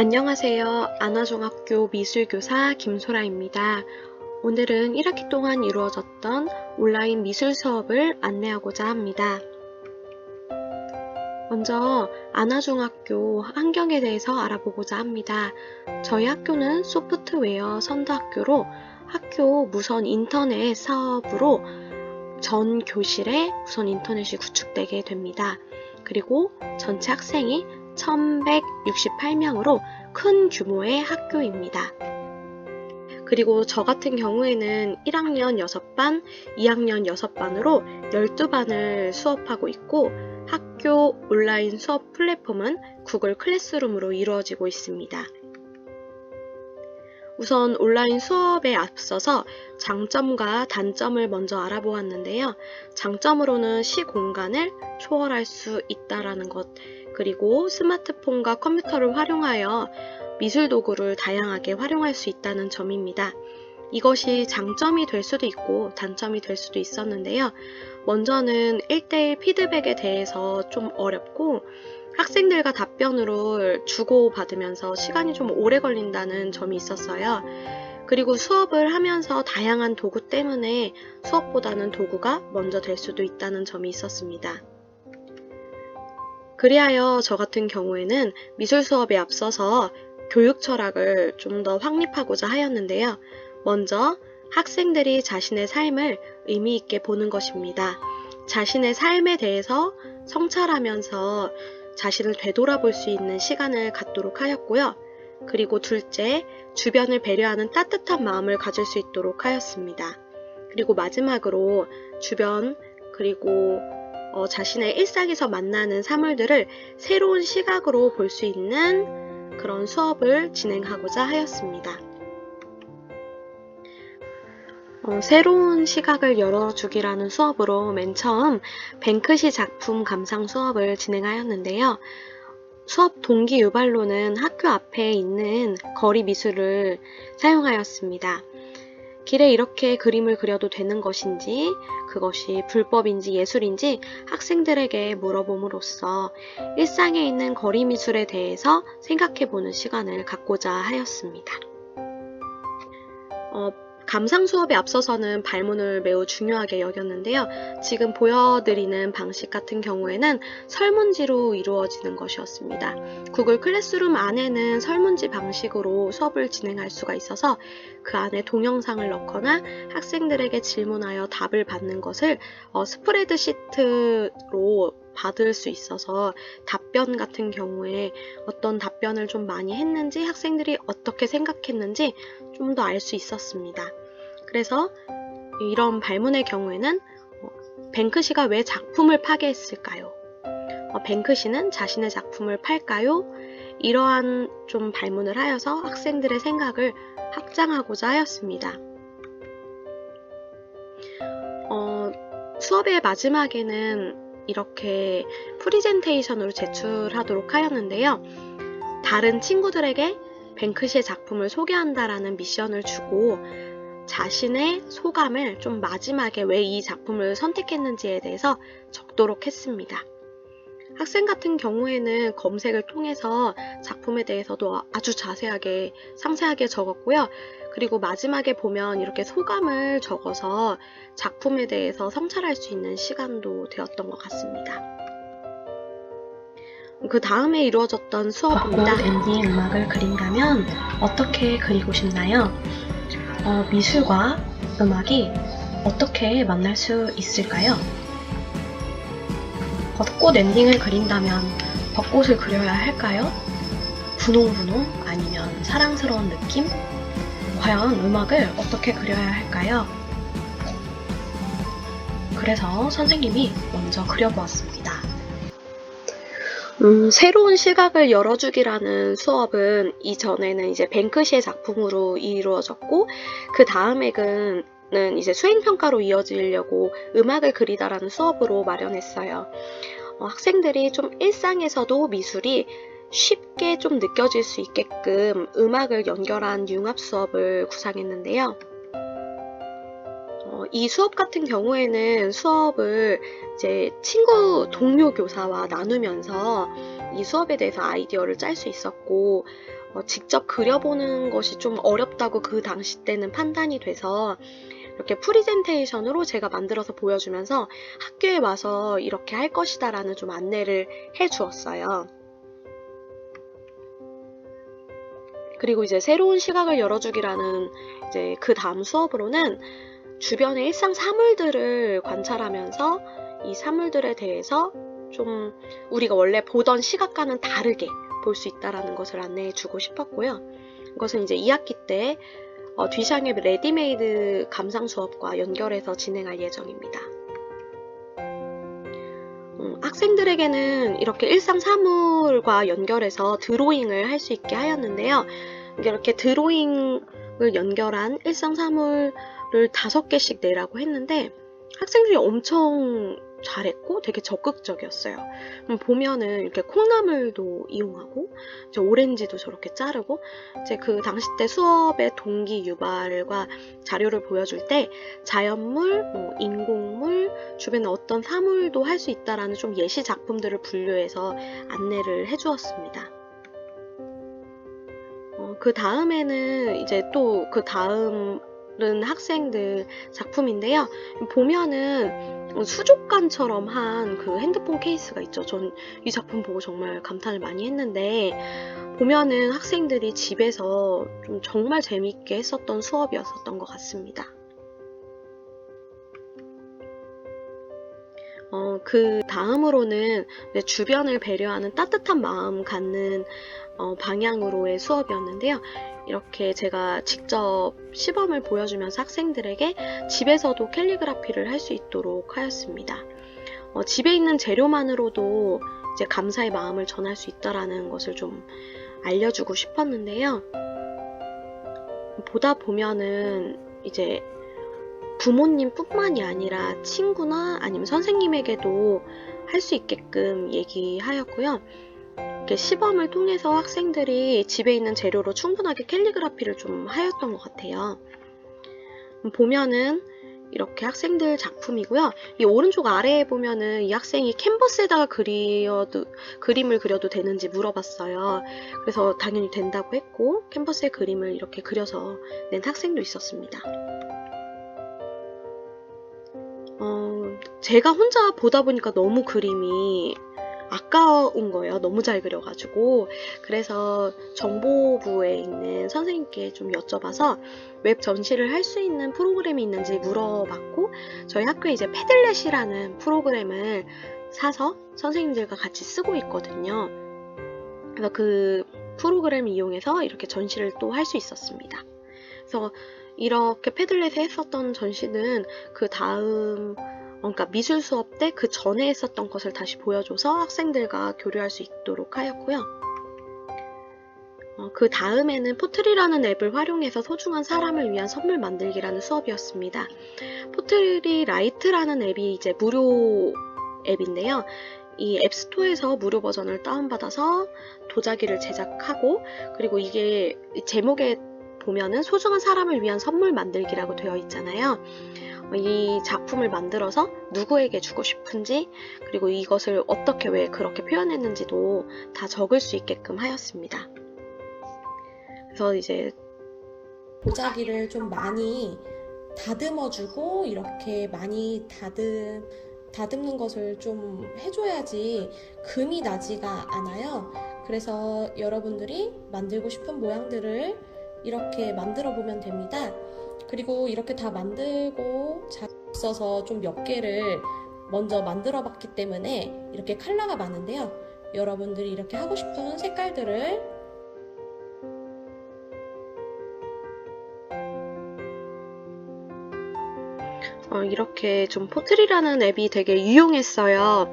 안녕하세요. 안화중학교 미술교사 김소라입니다. 오늘은 1학기 동안 이루어졌던 온라인 미술 수업을 안내하고자 합니다. 먼저 안화중학교 환경에 대해서 알아보고자 합니다. 저희 학교는 소프트웨어 선도학교로 학교 무선 인터넷 사업으로 전 교실에 무선 인터넷이 구축되게 됩니다. 그리고 전체 학생이 1168명으로 큰 규모의 학교입니다. 그리고 저 같은 경우에는 1학년 6반, 2학년 6반으로 12반을 수업하고 있고 학교 온라인 수업 플랫폼은 구글 클래스룸으로 이루어지고 있습니다. 우선 온라인 수업에 앞서서 장점과 단점을 먼저 알아보았는데요. 장점으로는 시공간을 초월할 수 있다는 것, 그리고 스마트폰과 컴퓨터를 활용하여 미술 도구를 다양하게 활용할 수 있다는 점입니다. 이것이 장점이 될 수도 있고 단점이 될 수도 있었는데요. 먼저는 1대1 피드백에 대해서 좀 어렵고 학생들과 답변을 주고받으면서 시간이 좀 오래 걸린다는 점이 있었어요. 그리고 수업을 하면서 다양한 도구 때문에 수업보다는 도구가 먼저 될 수도 있다는 점이 있었습니다. 그리하여 저 같은 경우에는 미술 수업에 앞서서 교육 철학을 좀 더 확립하고자 하였는데요. 먼저 학생들이 자신의 삶을 의미 있게 보는 것입니다. 자신의 삶에 대해서 성찰하면서 자신을 되돌아볼 수 있는 시간을 갖도록 하였고요. 그리고 둘째, 주변을 배려하는 따뜻한 마음을 가질 수 있도록 하였습니다. 그리고 마지막으로 주변 그리고 자신의 일상에서 만나는 사물들을 새로운 시각으로 볼 수 있는 그런 수업을 진행하고자 하였습니다. 새로운 시각을 열어주기라는 수업으로 맨 처음 뱅크시 작품 감상 수업을 진행하였는데요. 수업 동기 유발로는 학교 앞에 있는 거리 미술을 사용하였습니다. 길에 이렇게 그림을 그려도 되는 것인지, 그것이 불법인지 예술인지 학생들에게 물어봄으로써 일상에 있는 거리 미술에 대해서 생각해보는 시간을 갖고자 하였습니다. 감상 수업에 앞서서는 발문을 매우 중요하게 여겼는데요. 지금 보여드리는 방식 같은 경우에는 설문지로 이루어지는 것이었습니다. 구글 클래스룸 안에는 설문지 방식으로 수업을 진행할 수가 있어서 그 안에 동영상을 넣거나 학생들에게 질문하여 답을 받는 것을 스프레드시트로 받을 수 있어서 답변 같은 경우에 어떤 답변을 좀 많이 했는지 학생들이 어떻게 생각했는지 좀 더 알 수 있었습니다. 그래서 이런 발문의 경우에는 뱅크시가 왜 작품을 파괴했을까요? 뱅크시는 자신의 작품을 팔까요? 이러한 좀 발문을 하여서 학생들의 생각을 확장하고자 하였습니다. 수업의 마지막에는 이렇게 프리젠테이션으로 제출하도록 하였는데요. 다른 친구들에게 뱅크시의 작품을 소개한다라는 미션을 주고 자신의 소감을 좀 마지막에 왜 이 작품을 선택했는지에 대해서 적도록 했습니다. 학생 같은 경우에는 검색을 통해서 작품에 대해서도 아주 자세하게 상세하게 적었고요. 그리고 마지막에 보면 이렇게 소감을 적어서 작품에 대해서 성찰할 수 있는 시간도 되었던 것 같습니다. 그 다음에 이루어졌던 수업입니다. 벚꽃 엔딩 음악을 그린다면 어떻게 그리고 싶나요? 미술과 음악이 어떻게 만날 수 있을까요? 벚꽃 엔딩을 그린다면 벚꽃을 그려야 할까요? 분홍분홍 아니면 사랑스러운 느낌? 과연 음악을 어떻게 그려야 할까요? 그래서 선생님이 먼저 그려보았습니다. 새로운 시각을 열어주기라는 수업은 이전에는 이제 뱅크시의 작품으로 이루어졌고 그 다음에는 이제 수행평가로 이어지려고 음악을 그리다라는 수업으로 마련했어요. 학생들이 좀 일상에서도 미술이 쉽게 좀 느껴질 수 있게끔 음악을 연결한 융합 수업을 구상했는데요. 이 수업 같은 경우에는 수업을 이제 동료 교사와 나누면서 이 수업에 대해서 아이디어를 짤 수 있었고 직접 그려보는 것이 좀 어렵다고 그 당시 때는 판단이 돼서 이렇게 프리젠테이션으로 제가 만들어서 보여주면서 학교에 와서 이렇게 할 것이다 라는 좀 안내를 해 주었어요. 그리고 이제 새로운 시각을 열어주기라는 이제 그 다음 수업으로는 주변의 일상 사물들을 관찰하면서 이 사물들에 대해서 좀 우리가 원래 보던 시각과는 다르게 볼 수 있다라는 것을 안내해 주고 싶었고요. 이것은 이제 2학기 때 뒤샹의 레디메이드 감상 수업과 연결해서 진행할 예정입니다. 학생들에게는 이렇게 일상 사물과 연결해서 드로잉을 할 수 있게 하였는데요. 이렇게 드로잉을 연결한 일상 사물을 5개씩 내라고 했는데 학생들이 엄청 잘했고 되게 적극적이었어요. 보면은 이렇게 콩나물도 이용하고 이제 오렌지도 저렇게 자르고 이제 그 당시 때 수업의 동기 유발과 자료를 보여줄 때 자연물, 인공물, 주변에 어떤 사물도 할 수 있다라는 좀 예시 작품들을 분류해서 안내를 해주었습니다. 그 다음에는 이제 또 그 다음은 학생들 작품인데요. 보면은 수족관처럼 한 그 핸드폰 케이스가 있죠. 전 이 작품 보고 정말 감탄을 많이 했는데 보면은 학생들이 집에서 좀 정말 재밌게 했었던 수업이었었던 것 같습니다. 그 다음으로는 주변을 배려하는 따뜻한 마음 갖는 방향으로의 수업이었는데요. 이렇게 제가 직접 시범을 보여주면서 학생들에게 집에서도 캘리그라피를 할 수 있도록 하였습니다. 집에 있는 재료만으로도 이제 감사의 마음을 전할 수 있다라는 것을 좀 알려주고 싶었는데요. 보다 보면은 이제 부모님뿐만이 아니라 친구나 아니면 선생님에게도 할 수 있게끔 얘기하였고요. 이렇게 시범을 통해서 학생들이 집에 있는 재료로 충분하게 캘리그라피를 좀 하였던 것 같아요. 보면은 이렇게 학생들 작품이고요. 이 오른쪽 아래에 보면은 이 학생이 캔버스에다가 그림을 그려도 되는지 물어봤어요. 그래서 당연히 된다고 했고 캔버스에 그림을 이렇게 그려서 낸 학생도 있었습니다. 제가 혼자 보다 보니까 너무 그림이 아까운 거예요. 너무 잘 그려가지고. 그래서 정보부에 있는 선생님께 좀 여쭤봐서 웹 전시를 할 수 있는 프로그램이 있는지 물어봤고 저희 학교에 이제 패들렛이라는 프로그램을 사서 선생님들과 같이 쓰고 있거든요. 그래서 그 프로그램을 이용해서 이렇게 전시를 또 할 수 있었습니다. 그래서 이렇게 패들렛에 했었던 전시는 그 다음 그러니까 미술 수업 때 그 전에 했었던 것을 다시 보여줘서 학생들과 교류할 수 있도록 하였고요. 그 다음에는 포트리라는 앱을 활용해서 소중한 사람을 위한 선물 만들기라는 수업이었습니다. 포트리 라이트라는 앱이 이제 무료 앱인데요. 이 앱스토어에서 무료 버전을 다운받아서 도자기를 제작하고 그리고 이게 제목에 보면은 소중한 사람을 위한 선물 만들기라고 되어 있잖아요. 이 작품을 만들어서 누구에게 주고 싶은지 그리고 이것을 어떻게 왜 그렇게 표현했는지도 다 적을 수 있게끔 하였습니다. 그래서 이제 도자기를 좀 많이 다듬어주고 이렇게 많이 다듬는 것을 좀 해줘야지 금이 나지가 않아요. 그래서 여러분들이 만들고 싶은 모양들을 이렇게 만들어 보면 됩니다. 그리고 이렇게 다 만들고 써서 좀 몇 개를 먼저 만들어 봤기 때문에 이렇게 컬러가 많은데요. 여러분들이 이렇게 하고 싶은 색깔들을 이렇게 좀 포트리라는 앱이 되게 유용했어요.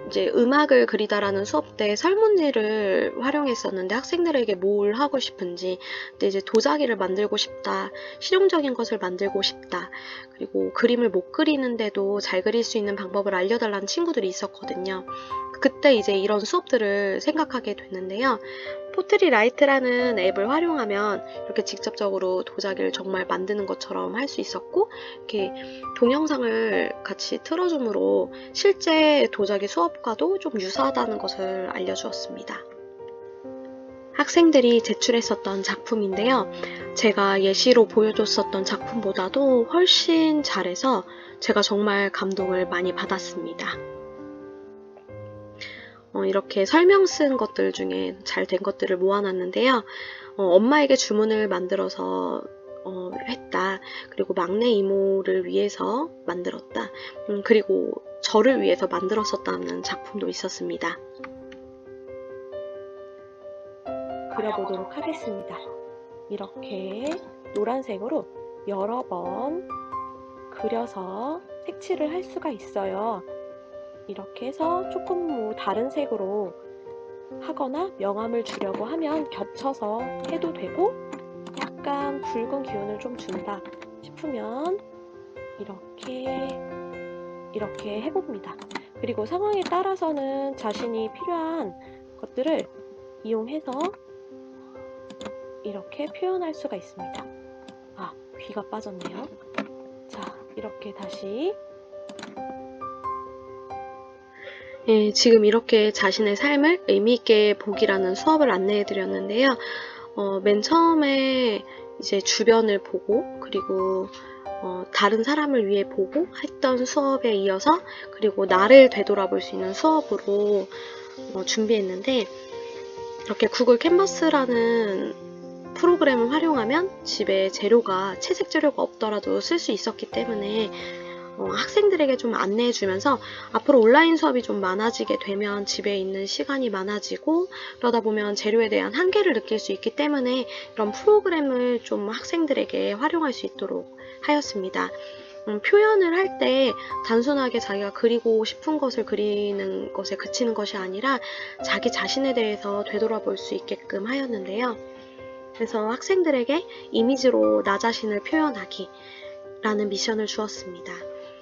이제 음악을 그리다라는 수업 때 설문지를 활용했었는데 학생들에게 뭘 하고 싶은지 근데 이제 도자기를 만들고 싶다, 실용적인 것을 만들고 싶다 그리고 그림을 못 그리는데도 잘 그릴 수 있는 방법을 알려달라는 친구들이 있었거든요. 그때 이제 이런 수업들을 생각하게 됐는데요. 포트리 라이트라는 앱을 활용하면 이렇게 직접적으로 도자기를 정말 만드는 것처럼 할 수 있었고 이렇게 동영상을 같이 틀어줌으로 실제 도자기 수업과도 좀 유사하다는 것을 알려주었습니다. 학생들이 제출했었던 작품인데요. 제가 예시로 보여줬었던 작품보다도 훨씬 잘해서 제가 정말 감동을 많이 받았습니다. 이렇게 설명 쓴 것들 중에 잘 된 것들을 모아놨는데요. 엄마에게 주문을 만들어서 했다. 그리고 막내 이모를 위해서 만들었다. 그리고 저를 위해서 만들었었다는 작품도 있었습니다. 그려보도록 하겠습니다. 이렇게 노란색으로 여러 번 그려서 색칠을 할 수가 있어요. 이렇게 해서 조금 다른 색으로 하거나 명암을 주려고 하면 겹쳐서 해도 되고, 약간 붉은 기운을 좀 준다 싶으면 이렇게 해봅니다. 그리고 상황에 따라서는 자신이 필요한 것들을 이용해서 이렇게 표현할 수가 있습니다. 아, 귀가 빠졌네요. 자, 이렇게 다시. 예, 지금 이렇게 자신의 삶을 의미있게 보기라는 수업을 안내해 드렸는데요. 맨 처음에 이제 주변을 보고, 그리고 다른 사람을 위해 보고 했던 수업에 이어서, 그리고 나를 되돌아볼 수 있는 수업으로 준비했는데, 이렇게 구글 캔버스라는 프로그램을 활용하면 집에 채색 재료가 없더라도 쓸 수 있었기 때문에 학생들에게 좀 안내해주면서 앞으로 온라인 수업이 좀 많아지게 되면 집에 있는 시간이 많아지고, 그러다 보면 재료에 대한 한계를 느낄 수 있기 때문에 이런 프로그램을 좀 학생들에게 활용할 수 있도록 하였습니다. 표현을 할 때 단순하게 자기가 그리고 싶은 것을 그리는 것에 그치는 것이 아니라 자기 자신에 대해서 되돌아볼 수 있게끔 하였는데요. 그래서 학생들에게 이미지로 나 자신을 표현하기 라는 미션을 주었습니다.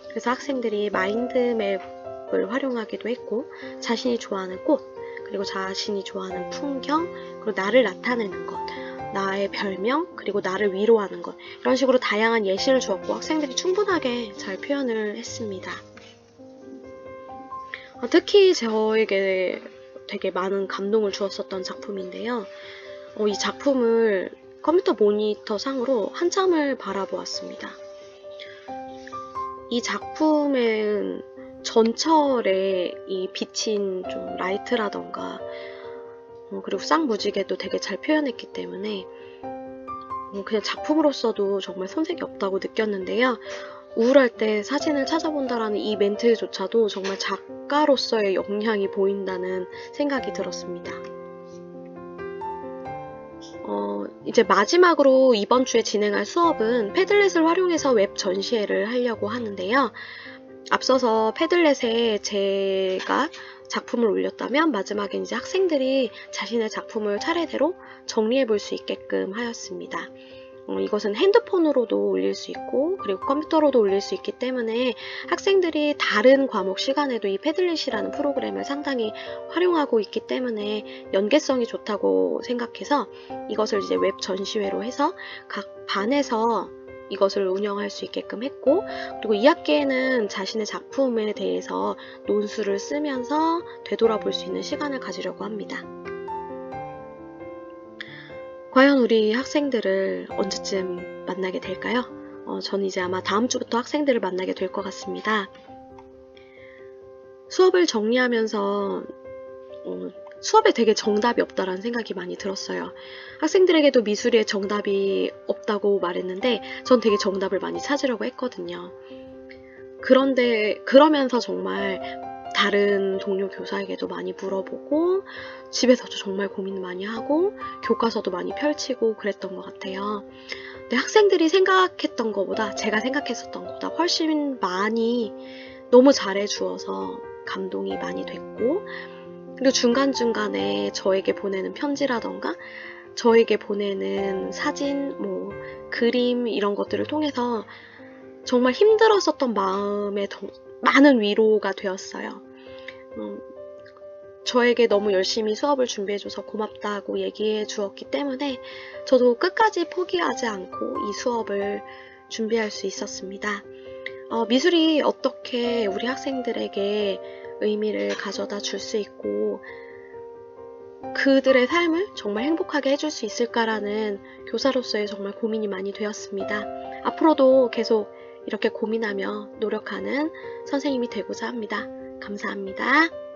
그래서 학생들이 마인드맵을 활용하기도 했고, 자신이 좋아하는 꽃, 그리고 자신이 좋아하는 풍경, 그리고 나를 나타내는 것, 나의 별명, 그리고 나를 위로하는 것, 이런 식으로 다양한 예시를 주었고 학생들이 충분하게 잘 표현을 했습니다. 특히 저에게 되게 많은 감동을 주었었던 작품인데요. 이 작품을 컴퓨터 모니터 상으로 한참을 바라보았습니다. 이 작품은 전철에 이 비친 좀 라이트라던가 그리고 쌍무지개도 되게 잘 표현했기 때문에 그냥 작품으로서도 정말 손색이 없다고 느꼈는데요. 우울할 때 사진을 찾아본다라는 이 멘트조차도 정말 작가로서의 역량이 보인다는 생각이 들었습니다. 이제 마지막으로 이번 주에 진행할 수업은 패들렛을 활용해서 웹 전시회를 하려고 하는데요. 앞서서 패들렛에 제가 작품을 올렸다면 마지막에 이제 학생들이 자신의 작품을 차례대로 정리해 볼 수 있게끔 하였습니다. 이것은 핸드폰으로도 올릴 수 있고, 그리고 컴퓨터로도 올릴 수 있기 때문에 학생들이 다른 과목 시간에도 이 패들렛이라는 프로그램을 상당히 활용하고 있기 때문에 연계성이 좋다고 생각해서 이것을 이제 웹 전시회로 해서 각 반에서 이것을 운영할 수 있게끔 했고, 그리고 2학기에는 자신의 작품에 대해서 논술을 쓰면서 되돌아볼 수 있는 시간을 가지려고 합니다. 과연 우리 학생들을 언제쯤 만나게 될까요? 저는 이제 아마 다음 주부터 학생들을 만나게 될 것 같습니다. 수업을 정리하면서 수업에 되게 정답이 없다라는 생각이 많이 들었어요. 학생들에게도 미술에 정답이 없다고 말했는데 전 되게 정답을 많이 찾으려고 했거든요. 그런데 그러면서 정말 다른 동료 교사에게도 많이 물어보고 집에서도 정말 고민 많이 하고 교과서도 많이 펼치고 그랬던 것 같아요. 근데 학생들이 생각했던 것보다, 제가 생각했었던 것보다 훨씬 많이 너무 잘해주어서 감동이 많이 됐고, 그리고 중간중간에 저에게 보내는 편지라던가 저에게 보내는 사진, 그림 이런 것들을 통해서 정말 힘들었었던 마음에 더 많은 위로가 되었어요. 저에게 너무 열심히 수업을 준비해줘서 고맙다고 얘기해 주었기 때문에 저도 끝까지 포기하지 않고 이 수업을 준비할 수 있었습니다. 미술이 어떻게 우리 학생들에게 의미를 가져다 줄 수 있고 그들의 삶을 정말 행복하게 해줄 수 있을까라는 교사로서의 정말 고민이 많이 되었습니다. 앞으로도 계속 이렇게 고민하며 노력하는 선생님이 되고자 합니다. 감사합니다.